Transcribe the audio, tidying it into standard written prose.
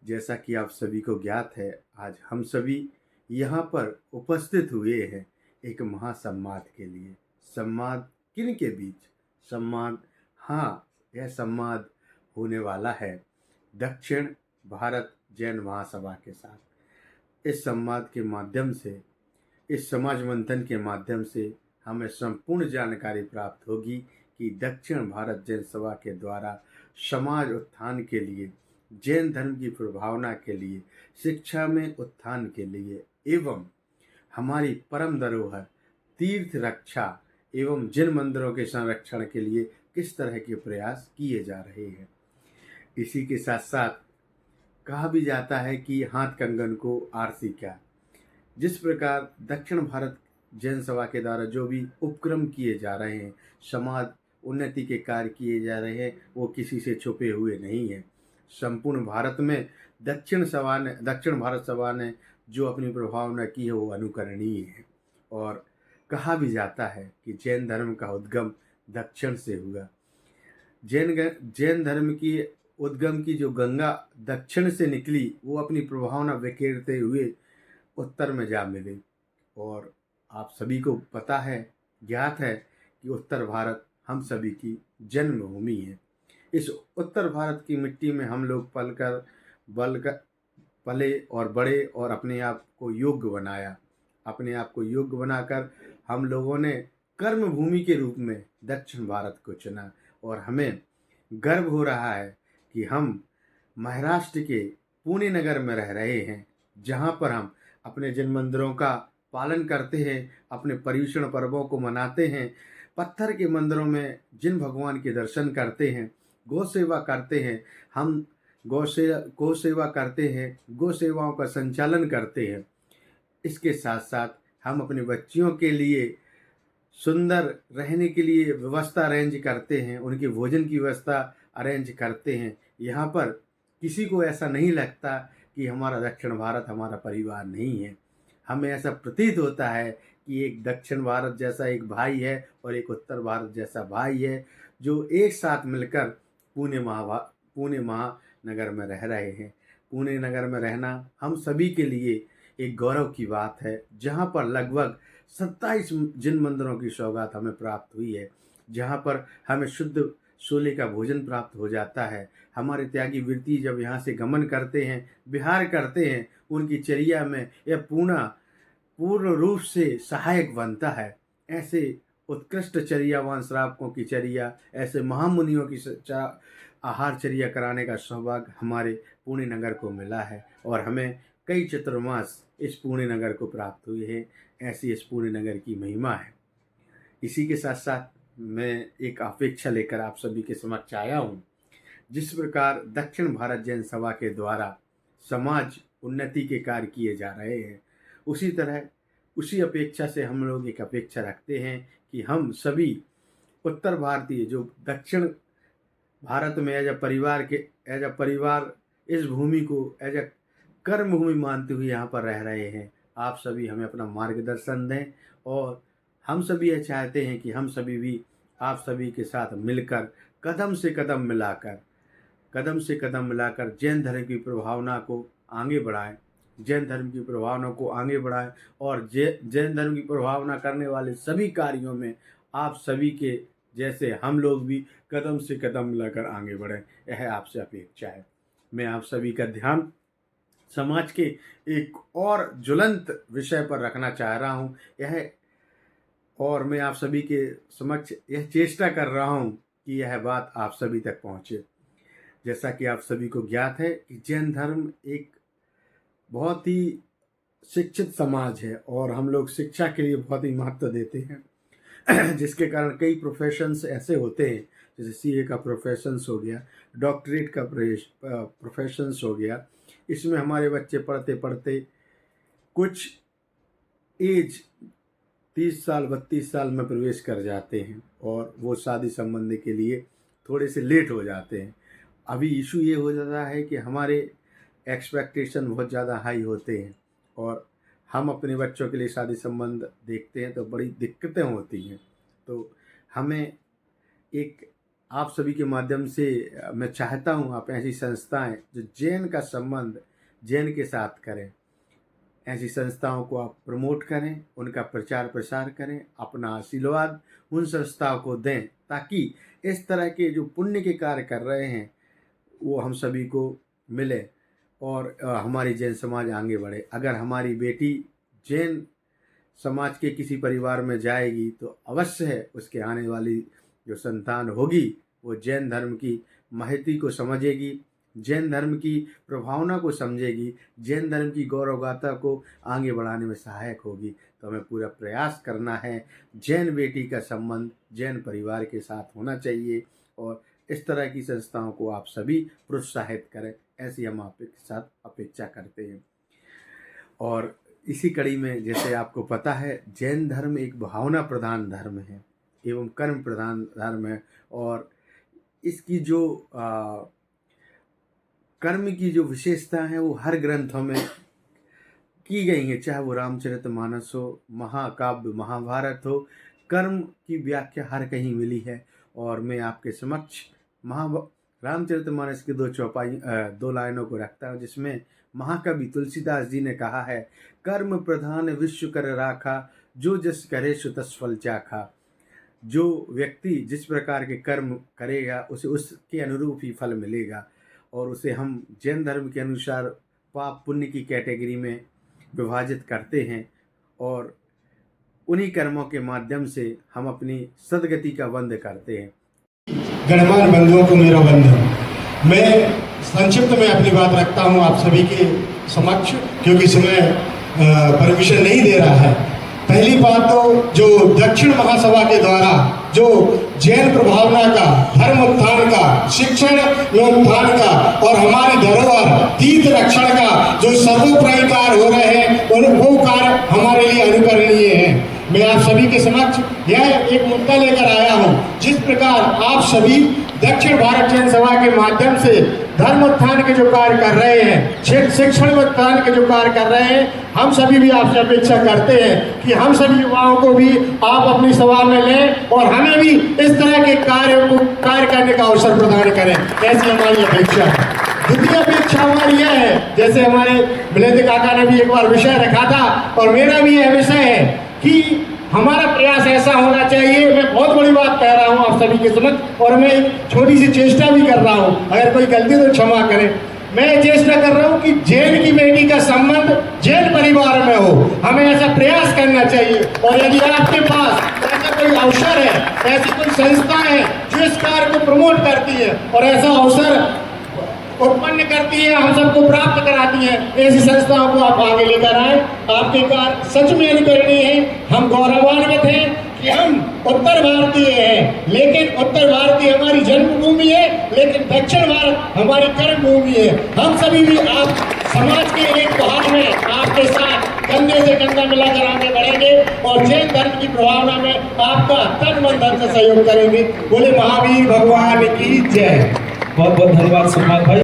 जैसा कि आप सभी को ज्ञात है, आज हम सभी यहाँ पर उपस्थित हुए हैं एक महासंवाद के लिए। संवाद किन के बीच? संवाद, हाँ, यह संवाद होने वाला है दक्षिण भारत जैन महासभा के साथ। इस संवाद के माध्यम से, इस समाज मंथन के माध्यम से हमें संपूर्ण जानकारी प्राप्त होगी कि दक्षिण भारत जैन सभा के द्वारा समाज उत्थान के लिए, जैन धर्म की प्रभावना के लिए, शिक्षा में उत्थान के लिए एवं हमारी परम धरोहर तीर्थ रक्षा एवं जिन मंदिरों के संरक्षण के लिए किस तरह के प्रयास किए जा रहे हैं। इसी के साथ साथ कहा भी जाता है कि हाथ कंगन को आरसी क्या। जिस प्रकार दक्षिण भारत जैन सभा के द्वारा जो भी उपक्रम किए जा रहे हैं, समाज उन्नति के कार्य किए जा रहे हैं, वो किसी से छुपे हुए नहीं हैं। संपूर्ण भारत में दक्षिण भारत सभा ने जो अपनी प्रभावना की है वो अनुकरणीय है। और कहा भी जाता है कि जैन धर्म का उद्गम दक्षिण से हुआ। जैन धर्म की उद्गम की जो गंगा दक्षिण से निकली, वो अपनी प्रभावना बिखेरते हुए उत्तर में जा मिली। और आप सभी को पता है, ज्ञात है कि उत्तर भारत हम सभी की जन्मभूमि है। इस उत्तर भारत की मिट्टी में हम लोग पले और बड़े और अपने आप को योग्य बनाया। अपने आप को योग्य बनाकर हम लोगों ने कर्म भूमि के रूप में दक्षिण भारत को चुना। और हमें गर्व हो रहा है कि हम महाराष्ट्र के पुणे नगर में रह रहे हैं, जहाँ पर हम अपने जिन मंदिरों का पालन करते हैं, अपने पर्युषण पर्वों को मनाते हैं, पत्थर के मंदिरों में जिन भगवान के दर्शन करते हैं, गौ सेवा करते हैं, हम गौ सेवा करते हैं, गौ सेवाओं का संचालन करते हैं। इसके साथ साथ हम अपने बच्चियों के लिए सुंदर रहने के लिए व्यवस्था अरेंज करते हैं, उनके भोजन की व्यवस्था अरेंज करते हैं। यहाँ पर किसी को ऐसा नहीं लगता कि हमारा दक्षिण भारत हमारा परिवार नहीं है। हमें ऐसा प्रतीत होता है कि एक दक्षिण भारत जैसा एक भाई है और एक उत्तर भारत जैसा भाई है, जो एक साथ मिलकर पुणे महानगर में रह रहे हैं। पुणे नगर में रहना हम सभी के लिए एक गौरव की बात है, जहाँ पर लगभग 27 जिन मंदिरों की सौगात हमें प्राप्त हुई है, जहाँ पर हमें शुद्ध शोले का भोजन प्राप्त हो जाता है। हमारे त्यागी वृत्ति जब यहाँ से गमन करते हैं, विहार करते हैं, उनकी चर्या में यह पूर्ण रूप से सहायक बनता है। ऐसे उत्कृष्ट चर्यावान श्रावकों की चर्या, ऐसे महामुनियों की आहार चर्या कराने का सौभाग्य हमारे पुणे नगर को मिला है। और हमें कई चतुर्मास इस पुणे नगर को प्राप्त हुए हैं। ऐसी इस पुणे नगर की महिमा है। इसी के साथ साथ मैं एक अपेक्षा लेकर आप सभी के समक्ष आया हूँ। जिस प्रकार दक्षिण भारत जैन सभा के द्वारा समाज उन्नति के कार्य किए जा रहे हैं, उसी तरह उसी अपेक्षा से हम लोग एक अपेक्षा रखते हैं कि हम सभी उत्तर भारतीय जो दक्षिण भारत में एज अ परिवार इस भूमि को एज अ कर्म भूमि मानते हुए यहाँ पर रह रहे हैं, आप सभी हमें अपना मार्गदर्शन दें। और हम सभी यह चाहते हैं कि हम सभी भी आप सभी के साथ मिलकर कदम से कदम मिलाकर जैन धर्म की प्रभावना को आगे बढ़ाएं, जैन धर्म की प्रभावना को आगे बढ़ाएं। और जैन धर्म की प्रभावना करने वाले सभी कार्यों में आप सभी के जैसे हम लोग भी कदम से कदम मिलाकर आगे बढ़ें, यह आपसे अपेक्षा है। मैं आप सभी का ध्यान समाज के एक और ज्वलंत विषय पर रखना चाह रहा हूँ और मैं आप सभी के समक्ष यह चेष्टा कर रहा हूँ कि यह बात आप सभी तक पहुँचे। जैसा कि आप सभी को ज्ञात है कि जैन धर्म एक बहुत ही शिक्षित समाज है और हम लोग शिक्षा के लिए बहुत ही महत्व देते हैं। जिसके कारण कई प्रोफेशंस ऐसे होते हैं, जैसे सीए का प्रोफेशंस हो गया, डॉक्टरेट का प्रोफेशंस हो गया। इसमें हमारे बच्चे पढ़ते पढ़ते कुछ एज 30 साल 32 साल में प्रवेश कर जाते हैं और वो शादी संबंधी के लिए थोड़े से लेट हो जाते हैं। अभी इशू ये हो जाता है कि हमारे एक्सपेक्टेशन बहुत ज़्यादा हाई होते हैं और हम अपने बच्चों के लिए शादी संबंध देखते हैं तो बड़ी दिक्कतें होती हैं। तो हमें एक आप सभी के माध्यम से मैं चाहता हूँ आप ऐसी संस्थाएं जो जैन का संबंध जैन के साथ करें, ऐसी संस्थाओं को आप प्रमोट करें, उनका प्रचार प्रसार करें, अपना आशीर्वाद उन संस्थाओं को दें ताकि इस तरह के जो पुण्य के कार्य कर रहे हैं वो हम सभी को मिले और हमारी जैन समाज आगे बढ़े। अगर हमारी बेटी जैन समाज के किसी परिवार में जाएगी तो अवश्य है उसके आने वाली जो संतान होगी वो जैन धर्म की महती को समझेगी, जैन धर्म की प्रभावना को समझेगी, जैन धर्म की गौरव गाथा को आगे बढ़ाने में सहायक होगी। तो हमें पूरा प्रयास करना है, जैन बेटी का संबंध जैन परिवार के साथ होना चाहिए और इस तरह की संस्थाओं को आप सभी प्रोत्साहित करें, ऐसी हम आपके साथ अपेक्षा करते हैं। और इसी कड़ी में जैसे आपको पता है जैन धर्म एक भावना प्रधान धर्म है एवं कर्म प्रधान धर्म है और इसकी जो कर्म की जो विशेषता है वो हर ग्रंथों में की गई है, चाहे वो रामचरितमानस हो, महाकाव्य महाभारत हो, कर्म की व्याख्या हर कहीं मिली है। और मैं आपके समक्ष रामचरितमानस की दो लाइनों को रखता हूँ जिसमें महाकवि तुलसीदास जी ने कहा है, कर्म प्रधान विश्व कर राखा, जो जस करे सो तस फल चाखा। जो व्यक्ति जिस प्रकार के कर्म करेगा उसे उसके अनुरूप ही फल मिलेगा और उसे हम जैन धर्म के अनुसार पाप पुण्य की कैटेगरी में विभाजित करते हैं और उन्हीं कर्मों के माध्यम से हम अपनी सदगति का बंध करते हैं। गणमान्य बंधुओं को मेरा वंदन। मैं संक्षिप्त में अपनी बात रखता हूं आप सभी के समक्ष क्योंकि समय परमिशन नहीं दे रहा है। पहली बात तो जो दक्षिण महासभा के द्वारा जो जैन प्रभावना का, धर्म उत्थान का, शिक्षण उत्थान का और हमारी धरोहर तीर्थ रक्षण का जो सर्वोपरि कार्य हो रहे हैं और वो कार्य हमारे लिए अनुकरणीय है। मैं आप सभी के समक्ष यह एक मुद्दा लेकर आया हूं, जिस प्रकार आप सभी दक्षिण भारत जैन सभा के माध्यम से धर्म उत्थान के जो कार्य कर रहे हैं, शिक्षण उत्थान के जो कार्य कर रहे हैं, हम सभी भी आपसे अपेक्षा करते हैं कि हम सभी युवाओं को भी आप अपनी सभा में लें और हमें भी इस तरह के कार्य करने का अवसर प्रदान करें, ऐसी हमारी अपेक्षा है। द्वितीय अपेक्षा हमारी यह है, जैसे हमारे मिलिंद काका ने भी एक बार विषय रखा था और मेरा भी यह विषय है कि हमारा प्रयास ऐसा होना चाहिए। मैं बहुत बड़ी बात कह रहा हूं आप सभी के समक्ष और मैं एक छोटी सी चेष्टा भी कर रहा हूं, अगर कोई गलती तो क्षमा करें। मैं ये चेष्टा कर रहा हूं कि जैन की बेटी का संबंध जैन परिवार में हो, हमें ऐसा प्रयास करना चाहिए। और यदि आपके पास ऐसा कोई अवसर है, ऐसी कोई संस्था है जो इस कार्य को प्रमोट करती है और ऐसा अवसर उत्पन्न करती है, हम सबको प्राप्त कराती है, ऐसी संस्थाओं को आप आगे लेकर आए। आपके कार्य सच में अनुकरणीय है। हम गौरवान्वित हैं कि हम उत्तर भारतीय हैं, लेकिन उत्तर भारतीय हमारी जन्मभूमि है, लेकिन दक्षिण भारत हमारी कर्म भूमि है। हम सभी भी आप समाज के एक भाग में आपके साथ कंधे से कंधा मिलाकर आगे बढ़ेंगे और जैन धर्म की प्रभावना में आपका तन मन धन से सहयोग करेंगे। बोले महावीर भगवान की जय। बहुत बहुत धन्यवाद सुरनाथ भाई।